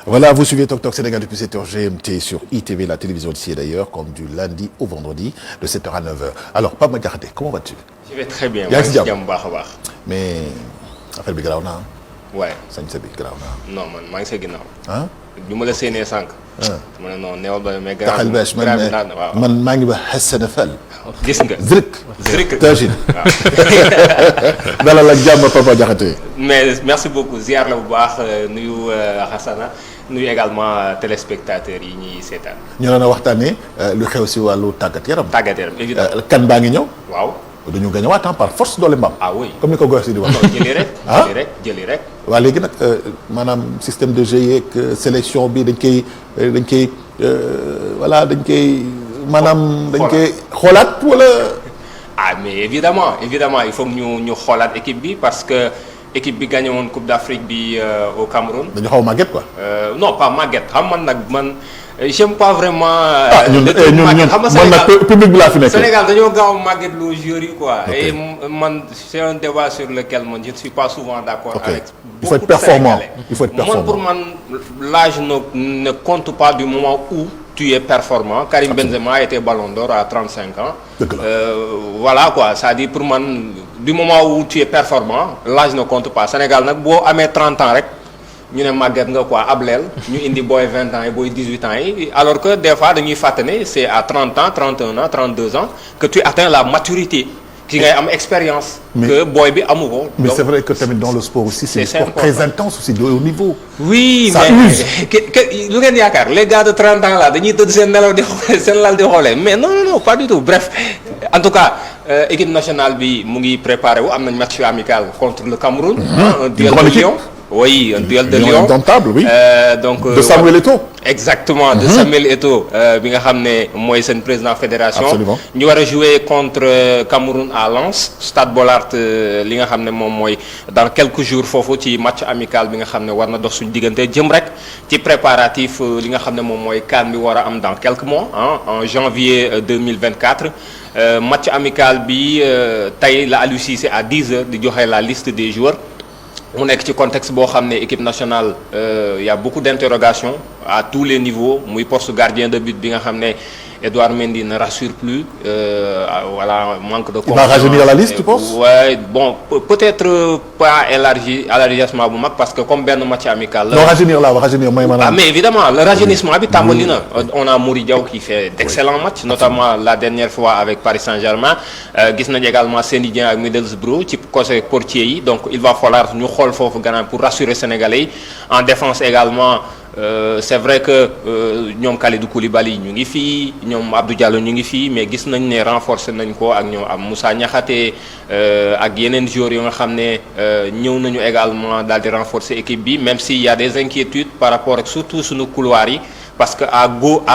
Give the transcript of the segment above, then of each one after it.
Voilà, vous suivez Tok Tok Sénégal depuis 7h GMT sur ITV, la télévision d'ici et d'ailleurs, comme du lundi au vendredi, de 7h à 9h. Alors, Pape Madiakhaté, comment vas-tu? Je vais très bien. yaa ngi si jàmm baax. mais affaire bi garaaw na waaye. sañ sa bi garaaw na non man maa ngi sa ginnaaw. ah. bi ma la séenee sànq. ma ne non neewal ba mais. taxal bees man maa ngi ba SNFL. gis nga. Zrik Tajine. dalal ak jàmm Pape Madiakhaté. mais merci beaucoup ziar la bu baax nuyu Hassana nuyu également téléspectateurs yi ñuy seetaan. ñu doon a waxtaanee lu xew si wàllu tàggat yaram. tàggat yaram évidemment. kan baa ngi ñëw. waaw. dañu gañ a waat par force doole mbaam. ah oui comme ni ko Goor si di wax. jëli rek. jëli rek. waa léegi nag maanaam système de jeu yeeg sélection bi dañ koy voilà dañ koy maanaam. dañ koy xoolaat wala. ah mais évidemment il faut que ñu xoolaat équipe bi parce que équipe bi gagné woon Coupe d'Afrique bi au Cameroun. dañu xaw a màgget quoi. non pas màgget xam man j'aime pas vraiment. ñun man nag public bi laa fi nekk. Sénégal dañoo gaaw a màgget loo joueurs yi quoi. et man c'est un débat sur lequel man je ne suis pas souvent d'accord avec. il faut être performant man pour man l'âge ne compte pas du moment où tu es performant. Karim Benzema a été Ballon d'Or à 35 ans. Voilà quoi, c'est-à-dire pour man du moment où tu es performant l'âge ne compte pas. Sénégal nag boo amee 30 ans rek ñu ne màgget nga quoi ableel ñu indi booy 20 ans yi booy 18 ans yi alors que des fois dañuy fàtte ne c'est à 30 ans 31 ans 32 ans que tu atteins la maturité ki ngay am expérience. que booy bi amu ko. mais c'est vrai que tamit dans le sport aussi c'est un sport très intense aussi de haut niveau. oui ça use. lu ngeen yaakaar les gars de 30 ans là dañuy tëdd seen nelaw di xoolee seen lal di xoolee mais non pas du tout bref en tout cas équipe nationale bi mu ngi préparé wu am nañ match amical contre le Cameroun. un duel de Lion. Oui, un duel de Lion. Indomptable, oui. Donc de Samuel Eto'o. Exactement, de Samuel Eto'o bi nga xam ne mooy seen président fédération. Absolument. ñu war a jouer contre Cameroun à Lens Stade Bollaert li nga xam ne moom mooy dans quelques jours foofu ci match amical bi nga xam ne war na dox suñu diggante jëm rek ci préparatif li nga xam ne moom mooy CAN bi war a am dans quelques mois en janvier 2024. Match amical bi tey la Aliou Cissé à 10h di joxe la liste des joueurs. mu nekk ci contexte boo xam ne équipe nationale y a beaucoup d'interrogations à tous les niveaux muy poste gardien de but bi nga xam ne Edouard Mendy ne rassure plus voilà manque de confiance. Il va rajeunir la liste tu penses? Ouais bon peut-être pas élargissement bu mag parce que comme benn match amical la. non rajeunir mooy maanaam. ah mais évidemment le rajeunissement bi tàmbali na. on a Mory Diaw qui fait d'excellents matchs notamment la dernière fois avec Paris Saint-Germain gis nañu également Seny Dieng ak Middlesbrough ci côté portier yi donc il va falloir ñu xool foofu gannaaw pour rassurer Sénégalais yi en défense également. C'est vrai que ñoom Kalidou Koulibaly ñu ngi fii ñoom Abdou Diallo ñu ngi fii mais gis nañ ne renforcer nañ ko ak ñoom am Moussa Niakhaté ak yeneen joueurs yoo nga xam ne ñëw nañu également daal di renforcer équipe bi même s'il y a des inquiétudes par rapport ak surtout suñu couloir yi parce que à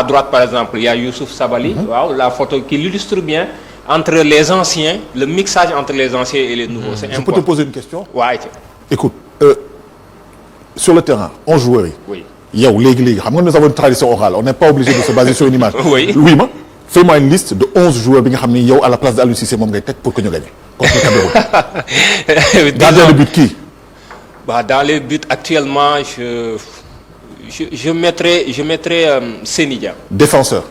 droite par exemple il y a Youssouf Sabaly. waaw la photo qui l'illustre bien entre les anciens le mixage entre les anciens et les nouveaux. C'est important. Je peux te poser une question? waaw. Écoute sur le terrain 11 joueurs yi. oui. yow léegi xam nga nous avons une tradition orale on n'est pas obligé de se baser sur une image. oui fais-moi une liste de 11 joueurs bi nga xam ni yow à la place de Aliou Cissé moom ngay teg pour que ñu gagner contre Cameroun. gardien de but kii. Dans les buts actuellement je mettrais Seny Dieng. Défenseur.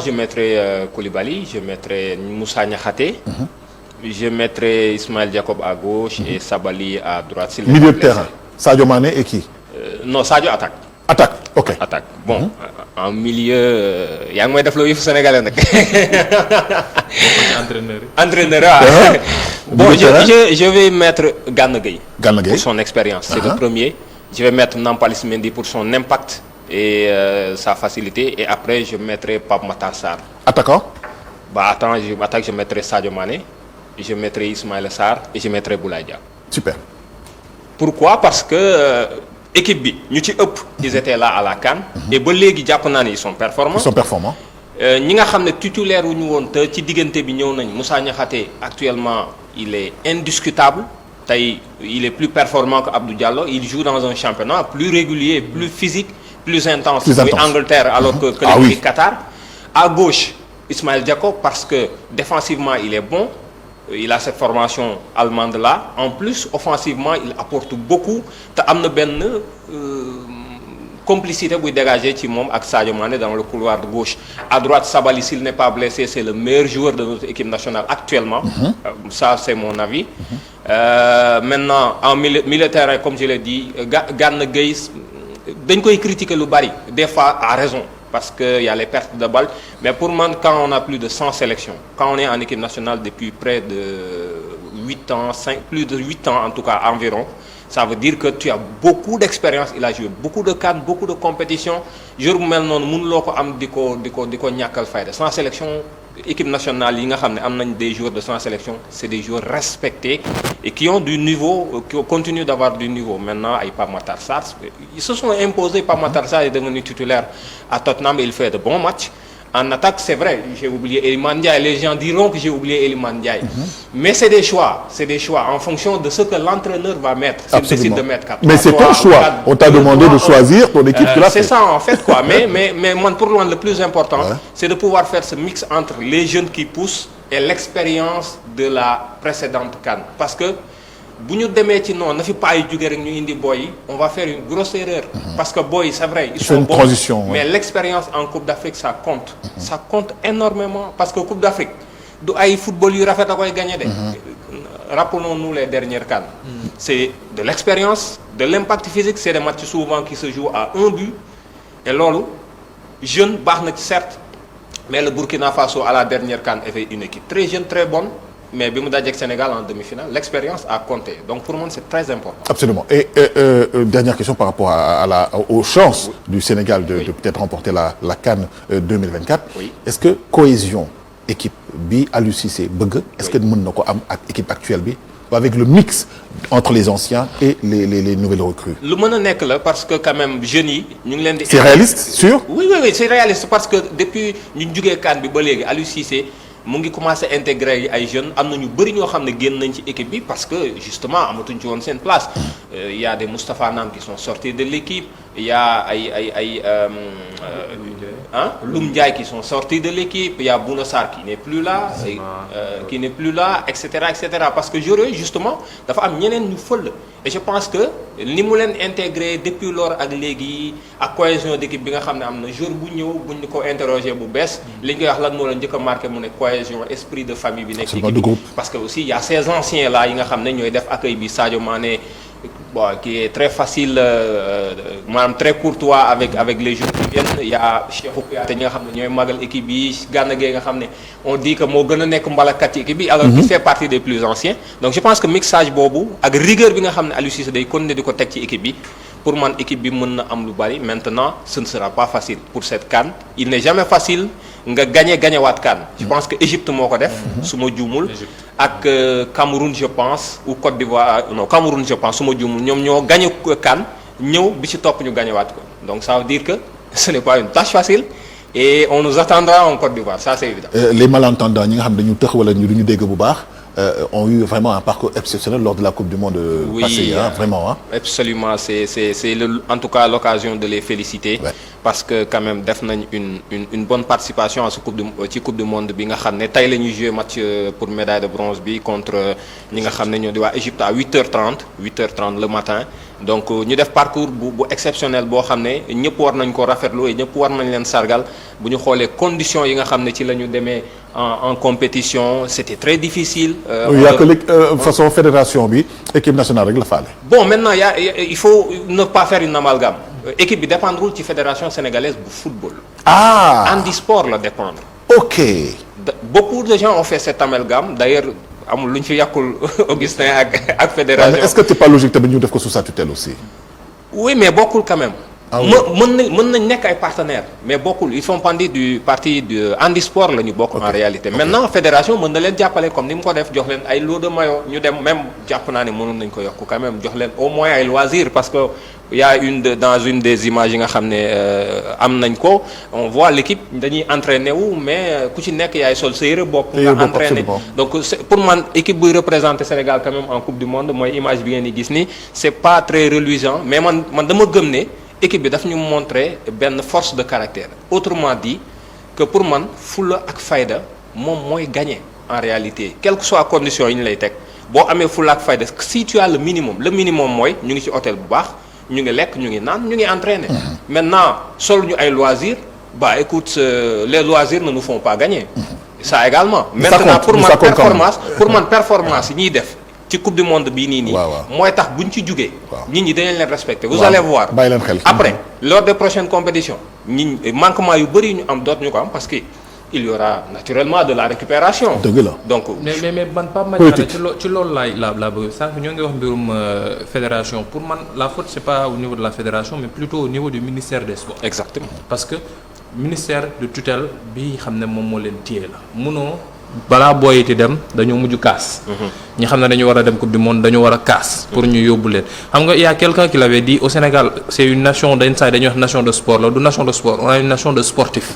Je mettrais Koulibaly je mettrais Moussa Niakhaté. Je mettrais Ismaël Jacob à gauche et Sabaly à droite. Milieu de terrain Sadio Mané et qui? Non Sadio attaque. Ok. Attaque bon en milieu yaa ngi may def loo yëfu sénégalais nag. entraîneur bon je vais mettre Gana Gueye. Pour son expérience. C'est le premier. Je vais mettre Nampalys Mendy pour son impact et sa facilité et après je mettrai Pape Matar Sarr. Attaquant? Je mettrai Sadio Mané. Je mettrai Ismaïla Sarr et je mettrai Boulaye Dia. Super. Pourquoi? Parce que équipe bi ñu ci ëpp ils étaient là à la CAN. et ba léegi jàpp naa ne ils sont performants. ñi nga xam ne titulaire wu ñu woon te ci diggante bi ñëw nañ Moussa Niakhaté actuellement il est indiscutable tey il est plus performant que Abdou Diallo il joue dans un championnat plus régulier plus physique plus intense. muy Angleterre alors que le Qatar. À gauche Ismaël Jacob parce que défensivement il est bon. Il a cette formation allemande là en plus offensivement il apporte beaucoup te am na benn complicité buy dégager ci moom ak Sadio Mané dans le couloir de gauche. À droite, Sabaly, s'il n'est pas blessé, c'est le meilleur joueur de notre équipe nationale actuellement. Ça, c'est mon avis. Maintenant, en milieu terrain, comme je l'ai dit, Gana Gueye dañ koy critiquer lu bari, des fois à raison, parce que y a les pertes de balles. Mais pour moi, quand on a plus de 100 sélections, quand on est en équipe nationale depuis près de 8 ans, plus de 8 ans en tout cas environ, ça veut dire que tu as beaucoup d'expérience. Il a joué beaucoup de CAN, beaucoup de compétitions. Jour bu mel noonu mënuloo ko am di ko ñàkkal fayda. Sans sélection, équipe nationale yi nga xam ne am nañ des joueurs de sans sélection, c'est des joueurs respectés et qui ont du niveau, qui continuent d'avoir du niveau. Maintenant, ay Pape Matar Sarr, ils se sont imposés. Pape Matar Sarr est devenu titulaire à Tottenham et il fait de bons matchs. En attaque, c'est vrai, j'ai oublié Iliman Ndiaye. Les gens diront que j'ai oublié Iliman Ndiaye. Mais c'est des choix en fonction de ce que l'entraîneur va mettre. S'il décide de mettre 4. Mais c'est ton choix. On t'a demandé de choisir ton équipe. C'est ça en fait quoi. Mais moi, pour moi, le plus important, c'est de pouvoir faire ce mix entre les jeunes qui poussent et l'expérience de la précédente CAN. Parce que bu ñu demee ci noonu na fi pas yu jóge rek ñu indi boy yi on va faire une grosse erreur. Parce que boy yi c'est vrai ils sont bons, transition, mais l'expérience en Coupe d'Afrique ça compte. Ça compte énormément parce que Coupe d'Afrique du ay football yu rafet a koy gagné de. Rappelons-nous les dernières CAN. C'est de l'expérience, de l'impact physique, c'est des matchs souvent qui se jouent à un but et loolu jeune baax na ci certes mais le Burkina Faso à la dernière CAN avait une équipe très jeune très bonne. Mais bi mu dajeek Sénégal en demi-finale, l'expérience a compté. Donc pour moi, c'est très important. Absolument. Et dernière question par rapport aux chances du Sénégal de peut-être remporter la CAN 2024. Oui. Est-ce que cohésion équipe bi Aliou Cissé bëgg est-ce que mën na ko am ak équipe actuelle bi avec le mix entre les anciens et les nouvelles recrues? Lu mën a nekk la parce que quand même jeunes yi ñu ngi leen di. C'est réaliste, sûr? Oui, c'est réaliste parce que depuis ñu jógee CAN bi ba léegi Aliou Cissé mu ngi commencé intégrer ay jeunes am na ñu bëri ñoo xam ne génn nañ ci équipe bi parce que justement amatuñ ci woon seen place. Il y a des Moustapha Nam qui sont sortis de l'équipe, il y a Loum Ndiaye qui sont sortis de l'équipe, il y a Bouna Sarr qui n'est plus là, etc. Parce que joueurs justement dafa am ñeneen ñu fël et je pense que ni mu leen intégré depuis lors ak léegi ak cohésion d'équipe bi nga xam ne am na jour bu ñëw buñ ko interroger bu bees li ñu koy wax lan moo la njëkk a marqué mu ne cohésion esprit de famille bi nekk ci équipe bi parce que aussi il y a ces anciens là yi nga xam ne ñooy def accueil bi Sadio Mané qui est très facile maanaam très courtois avec les joueurs qui viennent. Il y a Cheikhou Kouyaté ñi nga xam ne ñooy magal équipe bi Gana Gueye nga xam ne on dit que moo gën a nekk mbalakat ci équipe bi alors qu'il fait partie des plus anciens. Donc je pense que mixage boobu ak rigueur bi nga xam ne Aliou Cissé day continuer di ko teg ci équipe bi pour man équipe bi mën na am lu bari. Maintenant ce ne sera pas facile pour cette CAN. Il n'est jamais facile nga gagné waat CAN. Je pense que Égypte moo ko def su ma juumul ak Cameroun je pense ou Côte d'Ivoire non Cameroun je pense su ma juumul ñoom ñoo gagné CAN ñëw bi ci topp ñu gagné waat ko donc ça veut dire que ce n'est pas une tâche facile et on nous attendra en Côte d'Ivoire, ça c'est évident. Les malentendants ñi nga xam dañu tëx wala ñu duñu dégg bu baax ont eu vraiment un parcours exceptionnel lors de la Coupe du Monde passée, vraiment. Absolument, c'est en tout cas l'occasion de les féliciter. Ouais. Parce que quand même def nañ une bonne participation à ce Coupe du Monde bi nga xam ne tey la ñuy jouer match pour médaille de bronze bi contre ñi nga xam ne ñoo di waa Égypte à 8h30 le matin. Donc ñu def parcours bu exceptionnel boo xam ne ñëpp war nañ ko rafetlu et ñëpp war nañ leen sargal bu ñu xoolee conditions yi nga xam ne ci la ñu demee en compétition c'était très difficile. Il y a que façon fédération bi équipe nationale rek la faale. Bon maintenant il faut ne pas faire une amalgame. Équipe bi dépendrul ci fédération sénégalaise bu football. Handisport la dépendre. Ok. Beaucoup de gens ont fait cet amalgame d'ailleurs. amul lu ñu fi yàqul Augustin ak fédération. Mais est-ce que c'est pas logique tamit ñu def ko sous sa tutelle aussi. Oui mais bokkul quand même. Oui. mën nañ nekk ay partenaires mais bokkul ils font partie du handisport la ñu bokk. En réalité maintenant fédération mën na leen jàppale comme ni mu ko def jox leen ay lot de maillot ñu dem même jàpp naa ne mënoon nañ ko yokk quand même jox leen au moins ay loisirs parce que y a dans une des images yi nga xam ne am nañ ko on voit l'équipe dañuy entraîner wu mais ku ci nekk yaay sol sa yëre bopp nga entraîner donc pour man équipe buy représenter Sénégal quand même en Coupe du Monde mooy image bi ngeen di gis ni c'est pas très reluisant mais man dama gëm ne équipe bi daf ñu montrer benn force de caractère autrement dit que pour man fulla ak fayda moom mooy gagner en réalité quelle que soit condition yi ñu lay teg boo amee fulla ak fayda si tu as le minimum mooy ñu ngi ci hôtel bu baax ñu ngi lekk ñu ngi naan ñu ngi entraîner. Maintenant sol ñu ay loisirs bah écoute les loisirs ne nous font pas gagner. Ça également. Maintenant pour man performance yi ñuy def. ci coupe du monde bii nii. mooy tax buñ ci jugee. nit ñi dañ leen respecter. vous allez voir bàyyi leen xel. après lors des prochaines compétitions nit manquement yu bëri ñu am doot ñu ko am parce que il y aura naturellement de la récupération. dëgg la donc. mais ban Pape Madiakhate ci loolu laa bëgg sànq ñoo ngi wax mbirum fédération pour man la faute c'est pas au niveau de la fédération mais plutôt au niveau du ministère des sports. exactement parce que ministère de tutelle bi xam ne moom moo leen téye la munoo. balaa booyiti dem dañoo mujj kaas. ñi xam ne dañu war a dem coupe du monde dañu war a kaas. pour ñu yóbbu leen xam nga y a quelqu'un qui l'avait dit au Sénégal c'est une nation dañuy wax nation de sport la du nation de sport on a une nation de sportifs.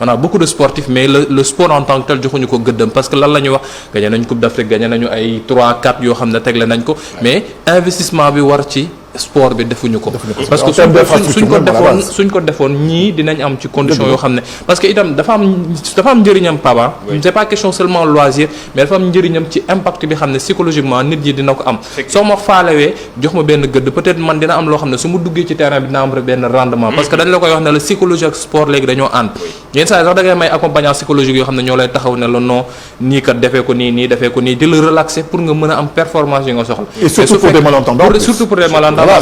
on a beaucoup de sportifs mais le sport en tant que tel joxuñu ko gëddam parce que lan la ñuy wax gagné nañ coupe d'Afrique gagné nañu ay 3-4 yoo xam ne tegle nañ ko mais investissement bi war ci. sport bi defuñu ko parce que suñ ko defoon ñii dinañ am ci condition yoo xam ne parce que itam dafa am njëriñam paba c'est pas question seulement loisir mais dafa am njëriñam ci impact bi xam ne psychologiquement nit ñi dina ko am soo ma faalewee jox ma benn gëdd peut-être man dina am loo xam ne su ma duggee ci terrain bi dina am benn rendement parce que dañ la koy wax ne la psychologie ak sport léegi dañoo ànd yenn saa yi sax da ngay may accompagnant psychologique yoo xam ne ñoo lay taxaw ne la non nii kat defee ko nii defee ko nii di la relaxer pour nga mën a am performance yi nga soxla et surtout pour des malentendants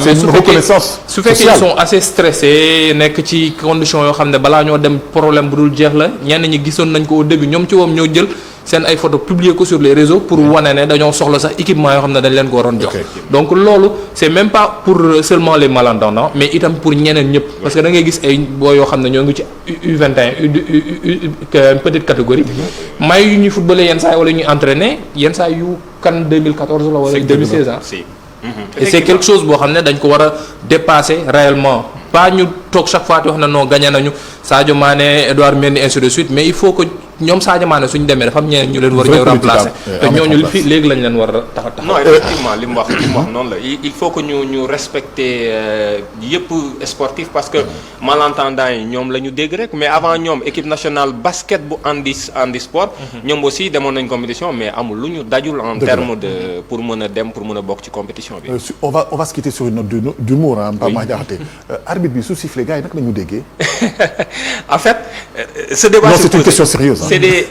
mais su fekkee ils sont assez stressés nekk ci conditions yoo xam ne balaa ñoo dem problème bu dul jeex la ñenn ñi gisoon nañ ko au début ñoom ci woom ñoo jël seen ay photos publier ko sur les réseaux pour wane ne dañoo soxla sax équipement yoo xam ne dañ leen ko waroon jox donc loolu c'est même pas pour seulement les malentendants mais itam pour ñeneen ñëpp parce que da ngay gis ay boo yoo xam ne ñoo ngi ci U21 petite catégorie may yu ñuy footballer yenn saa yi wala ñuy entraîner yenn saa yu kan 2014 la wala 2016 ans et c'est quelque chose boo xam ne dañ ko war a dépasser réellement pas ñu toog chaque fois di wax na non gagné nañu Sadio Mané Edouard Mendy ainsi de suite mais il faut que ñoom Sadio Mané suñu demee dafa am ñeneen ñu leen war a ñëw remplacer te ñooñu fii léegi lañ leen war a tax non effectivement li mu wax noonu la il faut que ñu respecter yëpp sportif parce que malentendants yi ñoom la ñu dégg rek mais avant ñoom équipe nationale basket bu handi sport ñoom aussi demoon nañ compétition mais amul lu ñu dajul en terme de pour mën a dem pour mën a bokk ci compétition bi on va se quitter sur une note d'humour Pape Madiakhate arbitre bi su sifflé gars yi nag la ñu déggee en fait ce débat non c'est une question sérieuse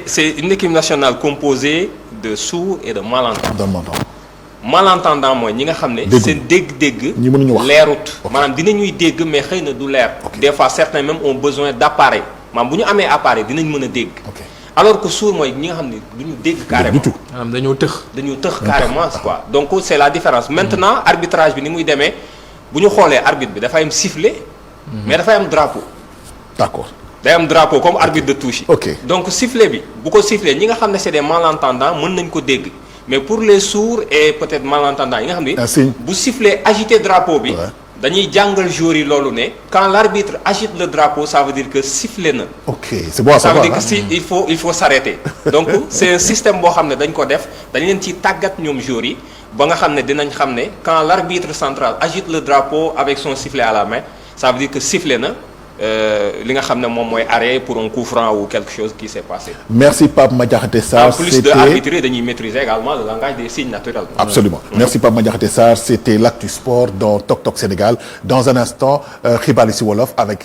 c'est une équipe nationale composée de sourds et de malentendants. Malentendants mooy ñi nga xam ne. seen dégg-dégg. ñi mënuñu wax leerut. maanaam dinañuy dégg mais xëy na du leer. des fois certains même ont besoin d'appareil maanaam bu ñu amee appareil dinañ mën a dégg. alors que sourd mooy ñi nga xam ne du ñu dégg carrément. maanaam dañoo tëx carrément quoi donc c'est la différence maintenant arbitrage bi ni muy demee bu ñu xoolee arbitre bi dafay am sifflet. mais dafay am drapeau. d'accord. day am drapeau comme arbitre de touche yi. donc sifflet bi bu ko sifflet ñi nga xam ne c'est des malentendants mën nañ ko dégg mais pour les sourds et peut-être malentendants yi nga xam ne. bu sifflet agité drapeau bi. dañuy jàngal joueurs yi loolu ne. quand l'arbitre agite le drapeau ça veut dire que sifflet na. c'est bon à savoir ça veut dire que si il faut s'arrêter. donc c'est un système boo xam ne dañ ko def dañ leen ci tàggat ñoom joueurs yi ba nga xam ne dinañ xam ne quand l'arbitre central agite le drapeau avec son sifflet à la main ça veut dire que sifflet na. li nga xam ne moom mooy arrêt pour un coup franc ou quelque chose qui s'est passé. Merci Pape Madiakhate Sarr. En plus de arbitrer dañuy maîtriser également le langage des signes naturels. Absolument. Merci Pape Madiakhate Sarr, c'était l'actu sport dans Tok Tok Sénégal. Dans un instant, xibaar yi ci wolof avec